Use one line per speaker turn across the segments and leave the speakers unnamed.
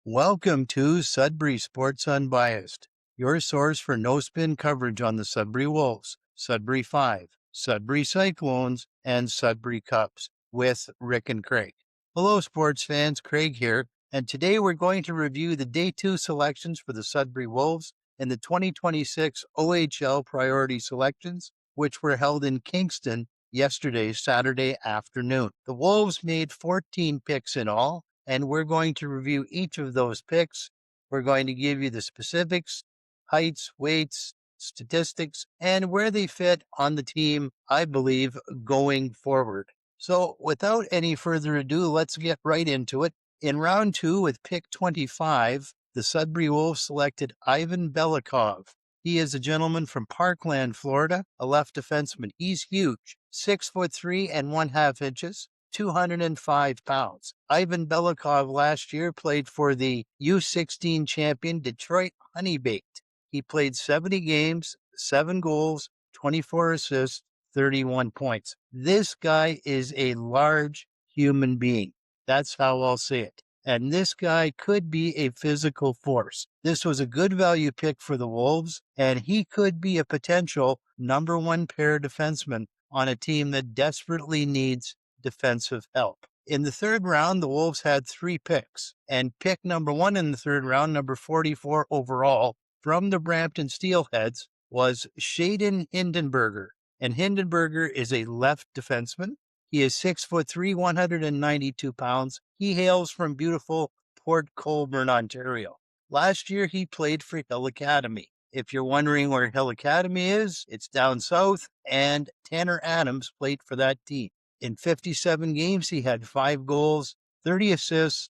Welcome to Sudbury Sports Unbiased, your source for no-spin coverage on the Sudbury Wolves, Sudbury 5, Sudbury Cyclones, and Sudbury Cubs with Rick and Craig. Hello, sports fans. Craig here, and today we're going to review the Day 2 selections for the Sudbury Wolves in the 2026 OHL Priority Selections, which were held in Kingston yesterday, Saturday afternoon. The Wolves made 14 picks in all, and we're going to review each of those picks. We're going to give you the specifics, heights, weights, statistics, and where they fit on the team, I believe, going forward. So without any further ado, let's get right into it. In round 2 with pick 25, the Sudbury Wolves selected Ivan Belikov. He is a gentleman from Parkland, Florida, a left defenseman. He's huge, 6'3" and 1/2 inches. 205 pounds. Ivan Belikov last year played for the U16 champion Detroit Honeybaked. He played 70 games, 7 goals, 24 assists, 31 points. This guy is a large human being. That's how I'll say it. And this guy could be a physical force. This was a good value pick for the Wolves, and he could be a potential number 1 pair defenseman on a team that desperately needs defensive help. In the third round, the Wolves had 3 picks, and pick number 1 in the third round, number 44 overall, from the Brampton Steelheads, was Shaden Hindenburger. And Hindenburger is a left defenseman. He is 6'3", 192 pounds. He hails from beautiful Port Colborne, Ontario. Last year, he played for Hill Academy. If you're wondering where Hill Academy is, it's down south, and Tanner Adams played for that team. In 57 games, he had 5 goals, 30 assists,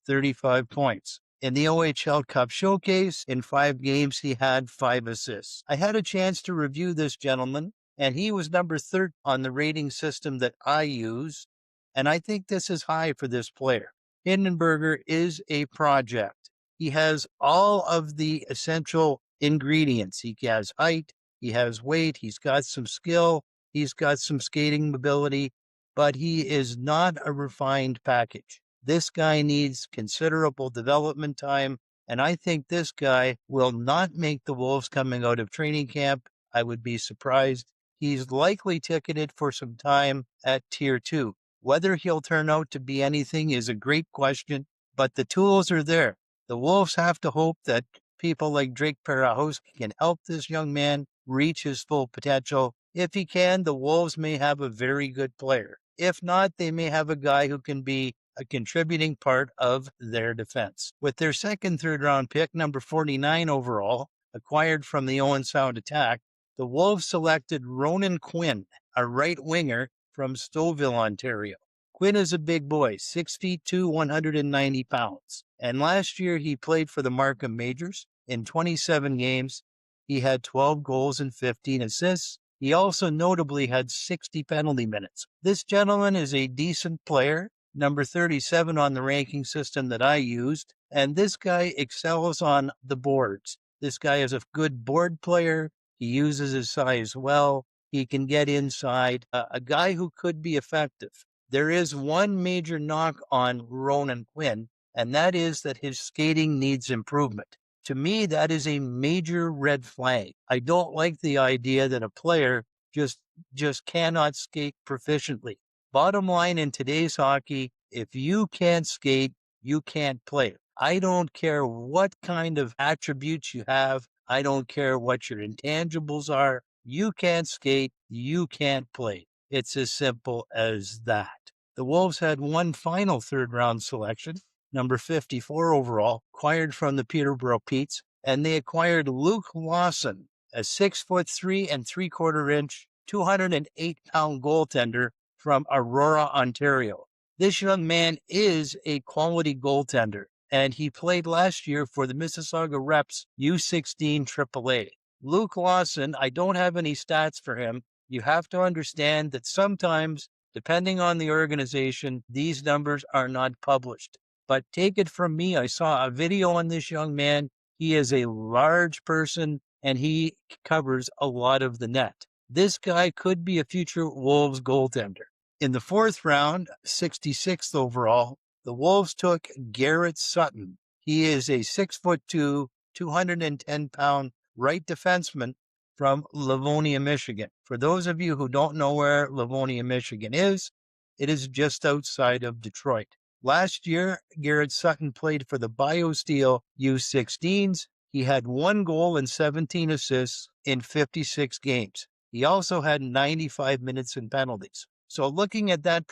35 points. In the OHL Cup Showcase, in 5 games, he had 5 assists. I had a chance to review this gentleman, and he was number 3 on the rating system that I use, and I think this is high for this player. Hindenburger is a project. He has all of the essential ingredients. He has height, he has weight, he's got some skill, he's got some skating mobility, but he is not a refined package. This guy needs considerable development time, and I think this guy will not make the Wolves coming out of training camp. I would be surprised. He's likely ticketed for some time at Tier 2. Whether he'll turn out to be anything is a great question, but the tools are there. The Wolves have to hope that people like Drake Perahowski can help this young man reach his full potential. If he can, the Wolves may have a very good player. If not, they may have a guy who can be a contributing part of their defense. With their second third-round pick, number 49 overall, acquired from the Owen Sound Attack, the Wolves selected Ronan Quinn, a right winger from Stouffville, Ontario. Quinn is a big boy, 6'2", 190 pounds. And last year, he played for the Markham Majors. In 27 games, he had 12 goals and 15 assists. He also notably had 60 penalty minutes. This gentleman is a decent player, number 37 on the ranking system that I used, and this guy excels on the boards. This guy is a good board player. He uses his size well. He can get inside. A guy who could be effective. There is one major knock on Ronan Quinn, and that is that his skating needs improvement. To me, that is a major red flag. I don't like the idea that a player just cannot skate proficiently. Bottom line in today's hockey, if you can't skate, you can't play. I don't care what kind of attributes you have. I don't care what your intangibles are. You can't skate, you can't play. It's as simple as that. The Wolves had one final third-round selection, number 54 overall, acquired from the Peterborough Petes, and they acquired Luke Lawson, a 6'3" and 3/4 inch, 208-pound goaltender from Aurora, Ontario. This young man is a quality goaltender, and he played last year for the Mississauga Reps U16 AAA. Luke Lawson, I don't have any stats for him. You have to understand that sometimes, depending on the organization, these numbers are not published. But take it from me, I saw a video on this young man. He is a large person, and he covers a lot of the net. This guy could be a future Wolves goaltender. In the fourth round, 66th overall, the Wolves took Garrett Sutton, He is a 6'2", 210-pound right defenseman from Livonia, Michigan. For those of you who don't know where Livonia, Michigan is, it is just outside of Detroit. Last year, Garrett Sutton played for the BioSteel U16s. He had 1 goal and 17 assists in 56 games. He also had 95 minutes in penalties. So looking at that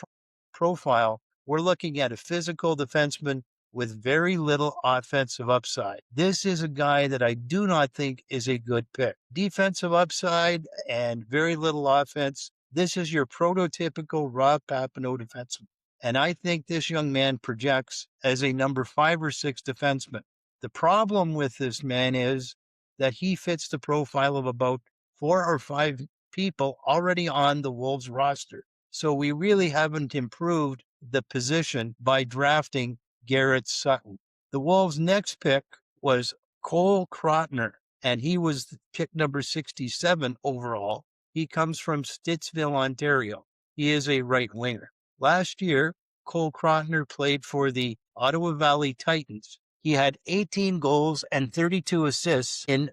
profile, we're looking at a physical defenseman with very little offensive upside. This is a guy that I do not think is a good pick. Defensive upside and very little offense. This is your prototypical Rob Papineau defenseman. And I think this young man projects as a number 5 or 6 defenseman. The problem with this man is that he fits the profile of about 4 or 5 people already on the Wolves roster. So we really haven't improved the position by drafting Garrett Sutton. The Wolves' next pick was Cole Krotner, and he was pick number 67 overall. He comes from Stittsville, Ontario. He is a right winger. Last year, Cole Krotner played for the Ottawa Valley Titans. He had 18 goals and 32 assists in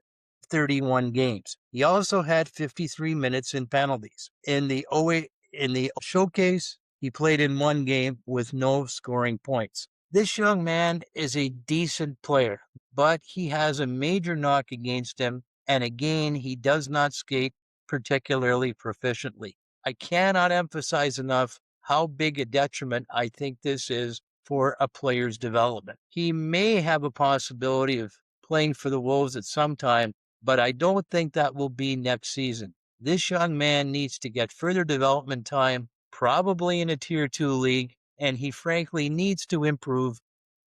31 games. He also had 53 minutes in penalties. In the showcase, he played in 1 game with no scoring points. This young man is a decent player, but he has a major knock against him, and again, he does not skate particularly proficiently. I cannot emphasize enough how big a detriment I think this is for a player's development. He may have a possibility of playing for the Wolves at some time, but I don't think that will be next season. This young man needs to get further development time, probably in a Tier 2 league, and he frankly needs to improve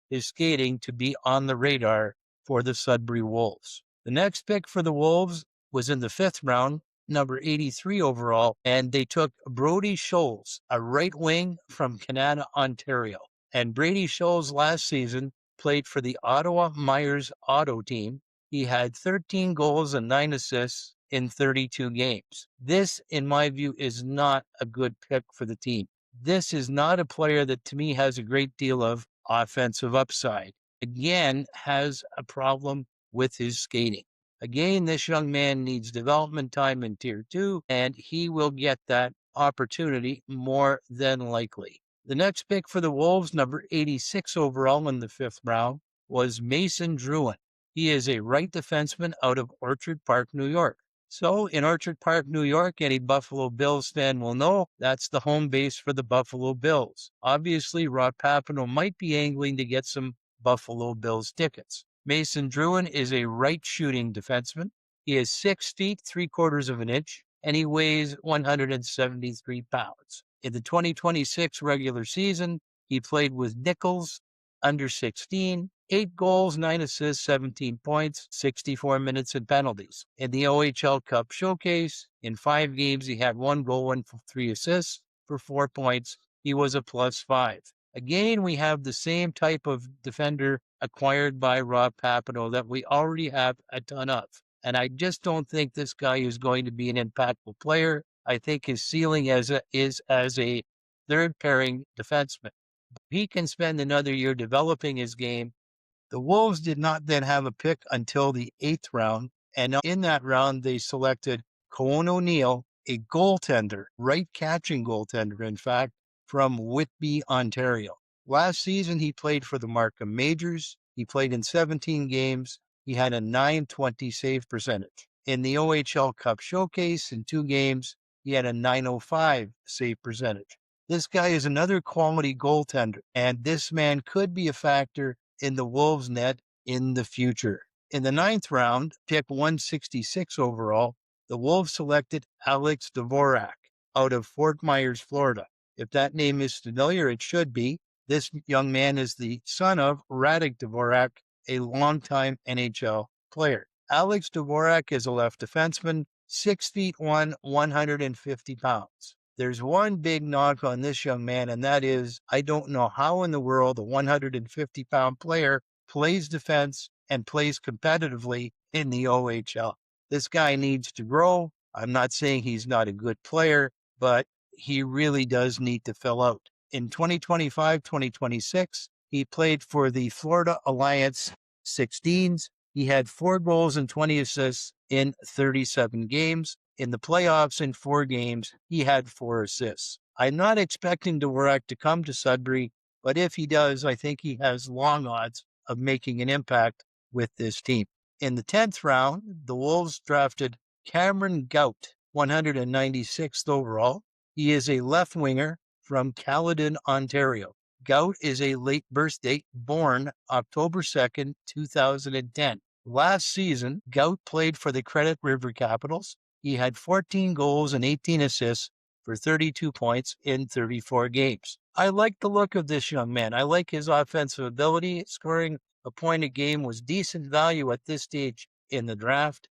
his skating to be on the radar for the Sudbury Wolves. The next pick for the Wolves was in the 5th round, number 83 overall, and they took Brody Scholes, a right wing from Canada, Ontario. And Brady Scholes last season played for the Ottawa Myers Auto team. He had 13 goals and 9 assists in 32 games. This, in my view, is not a good pick for the team. This is not a player that to me has a great deal of offensive upside. Again, has a problem with his skating. Again, this young man needs development time in Tier 2, and he will get that opportunity more than likely. The next pick for the Wolves, number 86 overall in the 5th round, was Mason Druin. He is a right defenseman out of Orchard Park, New York. So in Orchard Park, New York, any Buffalo Bills fan will know that's the home base for the Buffalo Bills. Obviously, Rob Papineau might be angling to get some Buffalo Bills tickets. Mason Druin is a right shooting defenseman. He is 6 feet, 3/4 of an inch, and he weighs 173 pounds. In the 2026 regular season, he played with Nichols, under 16, 8 goals, 9 assists, 17 points, 64 minutes and penalties. In the OHL Cup Showcase, in 5 games, he had 1 goal and 3 assists for 4 points. He was a +5. Again, we have the same type of defender acquired by Rob Papineau that we already have a ton of. And I just don't think this guy is going to be an impactful player. I think his ceiling is as a 3rd pairing defenseman. He can spend another year developing his game. The Wolves did not then have a pick until the 8th round, and in that round they selected Cohen O'Neill, a goaltender, right catching goaltender, in fact, from Whitby, Ontario. Last season he played for the Markham Majors. He played in 17 games. He had a .920 save percentage. In the OHL Cup Showcase, in 2 games, he had a .905 save percentage. This guy is another quality goaltender, and this man could be a factor in the Wolves net in the future. In the 9th round, pick 166 overall, the Wolves selected Alex Dvorak out of Fort Myers, Florida. If that name is familiar, it should be. This young man is the son of Radek Dvorak, a longtime NHL player. Alex Dvorak is a left defenseman, 6'1", 150 pounds. There's one big knock on this young man, and that is, I don't know how in the world a 150-pound player plays defense and plays competitively in the OHL. This guy needs to grow. I'm not saying he's not a good player, but he really does need to fill out. In 2025-2026, He played for the Florida Alliance 16s. He had 4 goals and 20 assists in 37 games. In the playoffs in 4 games, he had 4 assists. I'm not expecting Dvorak to come to Sudbury, but if he does, I think he has long odds of making an impact with this team. In the 10th round, the Wolves drafted Cameron Gout, 196th overall. He is a left winger from Caledon, Ontario. Gout is a late birth date, born October 2nd, 2010. Last season, Gout played for the Credit River Capitals. He had 14 goals and 18 assists for 32 points in 34 games. I like the look of this young man. I like his offensive ability. Scoring a point a game was decent value at this stage in the draft.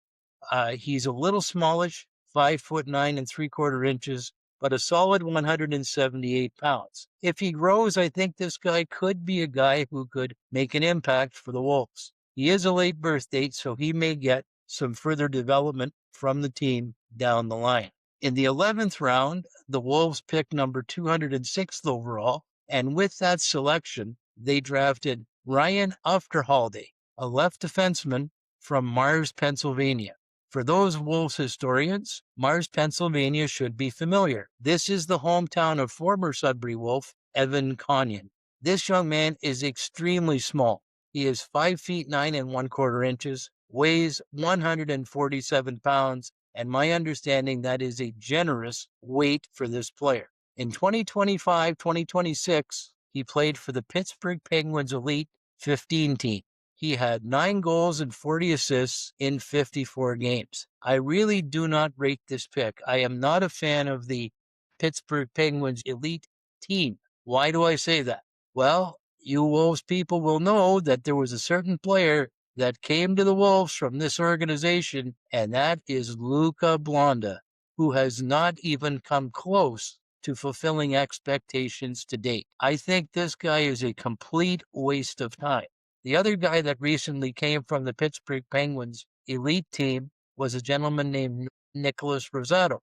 He's a little smallish, 5'9" 3/4" but a solid 178 pounds. If he grows, I think this guy could be a guy who could make an impact for the Wolves. He is a late birth date, so he may get some further development from the team down the line. In the 11th round, the Wolves picked number 206th overall, and with that selection, they drafted Ryan Ufterhalde, a left defenseman from Mars, Pennsylvania. For those Wolves historians, Mars, Pennsylvania should be familiar. This is the hometown of former Sudbury Wolf, Evan Conyon. This young man is extremely small. He is 5'9" 1/4", weighs 147 pounds, and my understanding that is a generous weight for this player. In 2025-2026, he played for the Pittsburgh Penguins Elite 15 team. He had 9 goals and 40 assists in 54 games. I really do not rate this pick. I am not a fan of the Pittsburgh Penguins Elite team. Why do I say that? Well, you Wolves people will know that there was a certain player that came to the Wolves from this organization, and that is Luca Blonda, who has not even come close to fulfilling expectations to date. I think this guy is a complete waste of time. The other guy that recently came from the Pittsburgh Penguins elite team was a gentleman named Nicholas Rosato,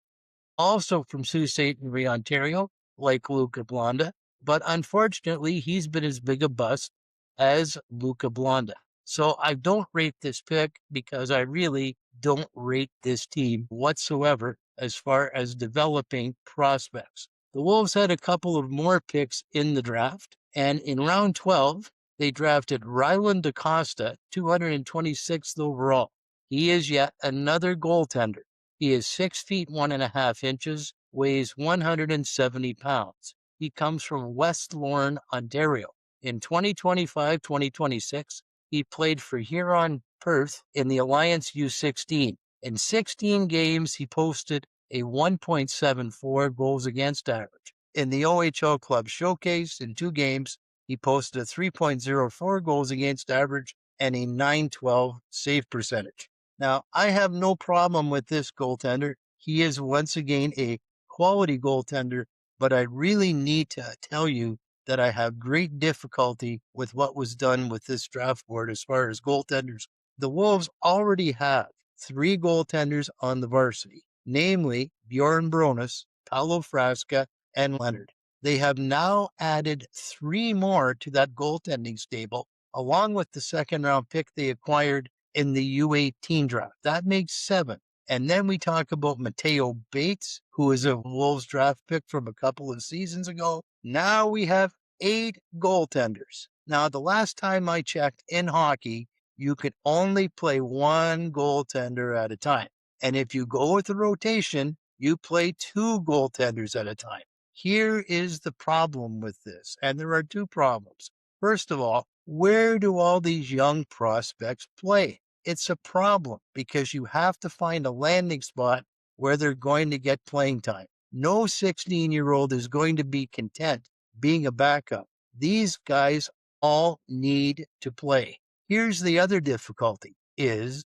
also from Sault Ste. Marie, Ontario, like Luca Blonda, but unfortunately, he's been as big a bust as Luca Blonda. So I don't rate this pick because I really don't rate this team whatsoever as far as developing prospects. The Wolves had a couple of more picks in the draft, and in round 12, they drafted Ryland DaCosta, 226th overall. He is yet another goaltender. He is 6'1.5", weighs 170 pounds. He comes from West Lorne, Ontario. In 2025-2026, he played for Huron Perth in the Alliance U16. In 16 games, he posted a 1.74 goals against average. In the OHL Club Showcase, in 2 games, he posted a 3.04 goals against average and a .912 save percentage. Now, I have no problem with this goaltender. He is once again a quality goaltender, but I really need to tell you that I have great difficulty with what was done with this draft board as far as goaltenders. The Wolves already have 3 goaltenders on the varsity, namely Bjorn Bronis, Paolo Frasca, and Leonard. They have now added 3 more to that goaltending stable, along with the second-round pick they acquired in the U18 draft. That makes 7. And then we talk about Mateo Bates, who is a Wolves draft pick from a couple of seasons ago. Now we have 8 goaltenders. Now, the last time I checked in hockey, you could only play 1 goaltender at a time. And if you go with the rotation, you play 2 goaltenders at a time. Here is the problem with this, and there are 2 problems. First of all, where do all these young prospects play? It's a problem because you have to find a landing spot where they're going to get playing time. No 16-year-old is going to be content being a backup. These guys all need to play. Here's the other difficulty is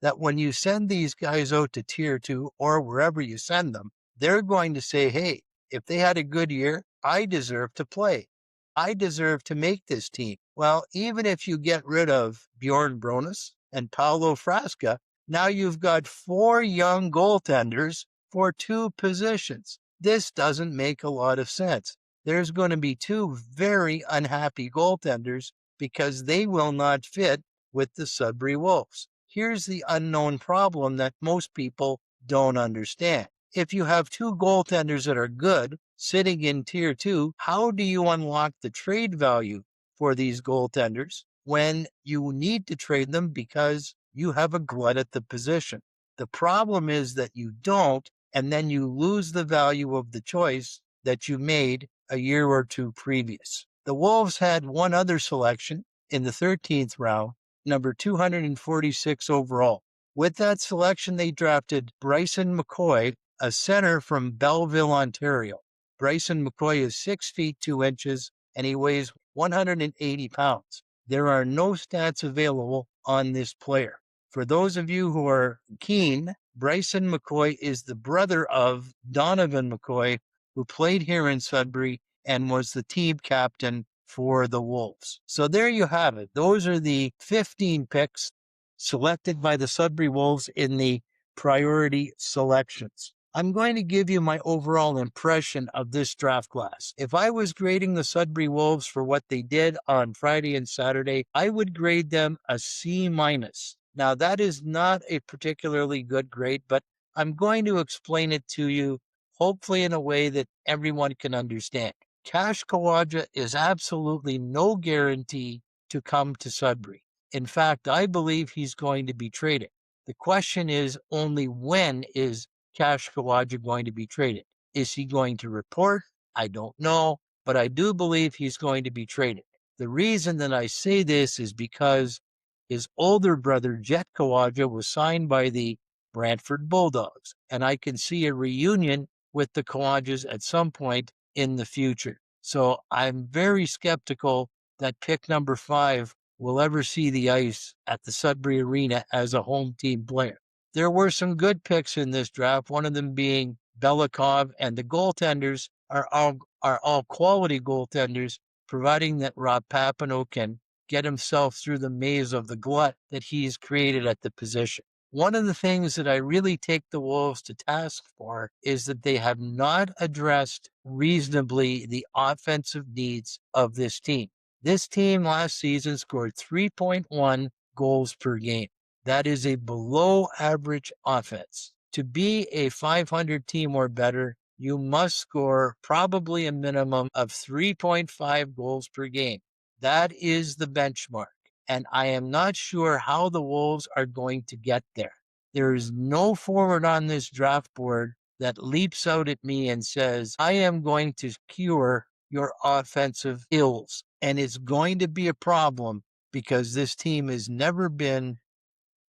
that when you send these guys out to Tier 2 or wherever you send them, they're going to say, hey, if they had a good year, I deserve to play. I deserve to make this team. Well, even if you get rid of Bjorn Bronis and Paolo Frasca, now you've got 4 young goaltenders for 2 positions. This doesn't make a lot of sense. there's going to be two very unhappy goaltenders because they will not fit with the Sudbury Wolves. Here's the unknown problem that most people don't understand. If you have two goaltenders that are good sitting in tier 2, how do you unlock the trade value for these goaltenders when you need to trade them because you have a glut at the position? The problem is that you don't, and then you lose the value of the choice that you made a year or two previous. The Wolves had one other selection in the 13th round, number 246 overall. With that selection, they drafted Bryson McCoy, a center from Belleville, Ontario. Bryson McCoy is 6 feet 2 inches and he weighs 180 pounds. There are no stats available on this player. For those of you who are keen, Bryson McCoy is the brother of Donovan McCoy, who played here in Sudbury and was the team captain for the Wolves. So there you have it. Those are the 15 picks selected by the Sudbury Wolves in the priority selections. I'm going to give you my overall impression of this draft class. If I was grading the Sudbury Wolves for what they did on Friday and Saturday, I would grade them a C-. Now, that is not a particularly good grade, but I'm going to explain it to you, hopefully in a way that everyone can understand. Cash Kawaja is absolutely no guarantee to come to Sudbury. In fact, I believe he's going to be traded. The question is only when is Cash Kawaja going to be traded? Is he going to report? I don't know, but I do believe he's going to be traded. The reason that I say this is because his older brother, Jet Kawaja, was signed by the Brantford Bulldogs, and I can see a reunion with the Kawajas at some point in the future. So I'm very skeptical that pick number 5 will ever see the ice at the Sudbury Arena as a home team player. There were some good picks in this draft, one of them being Belikov, and the goaltenders are all quality goaltenders, providing that Rob Papineau can get himself through the maze of the glut that he's created at the position. One of the things that I really take the Wolves to task for is that they have not addressed reasonably the offensive needs of this team. This team last season scored 3.1 goals per game. That is a below average offense. To be a 500 team or better, you must score probably a minimum of 3.5 goals per game. That is the benchmark. And I am not sure how the Wolves are going to get there. There is no forward on this draft board that leaps out at me and says, I am going to cure your offensive ills. And it's going to be a problem because this team has never been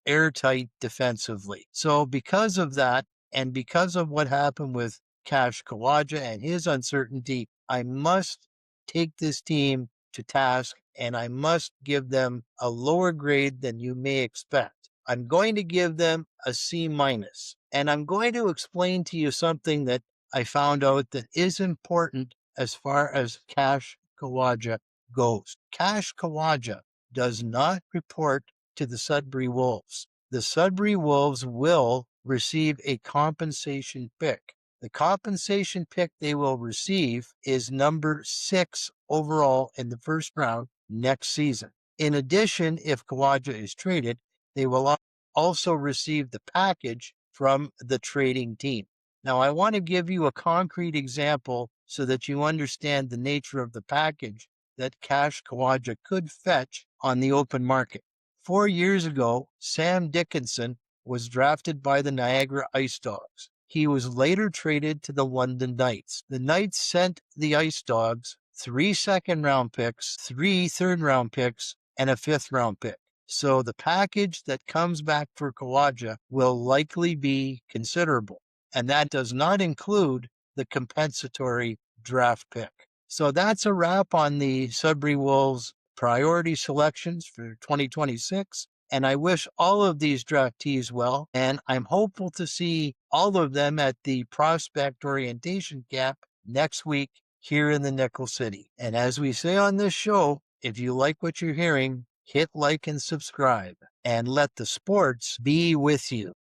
airtight defensively. So because of that, and because of what happened with Cash Kawaja and his uncertainty, I must take this team to task and I must give them a lower grade than you may expect. I'm going to give them a C-. And I'm going to explain to you something that I found out that is important as far as Cash Kawaja goes. Cash Kawaja does not report to the Sudbury Wolves. The Sudbury Wolves will receive a compensation pick. The compensation pick they will receive is number 6 overall in the first round next season. In addition, if Kawaja is traded, they will also receive the package from the trading team. Now, I want to give you a concrete example so that you understand the nature of the package that Cash Kawaja could fetch on the open market. 4 years ago, Sam Dickinson was drafted by the Niagara Ice Dogs. He was later traded to the London Knights. The Knights sent the Ice Dogs 3 second-round picks, 3 third-round picks, and a 5th-round pick. So the package that comes back for Kawaja will likely be considerable, and that does not include the compensatory draft pick. So that's a wrap on the Sudbury Wolves priority selections for 2026. And I wish all of these draftees well, and I'm hopeful to see all of them at the prospect orientation camp next week here in the Nickel City. And as we say on this show, if you like what you're hearing, hit like and subscribe, and let the sports be with you.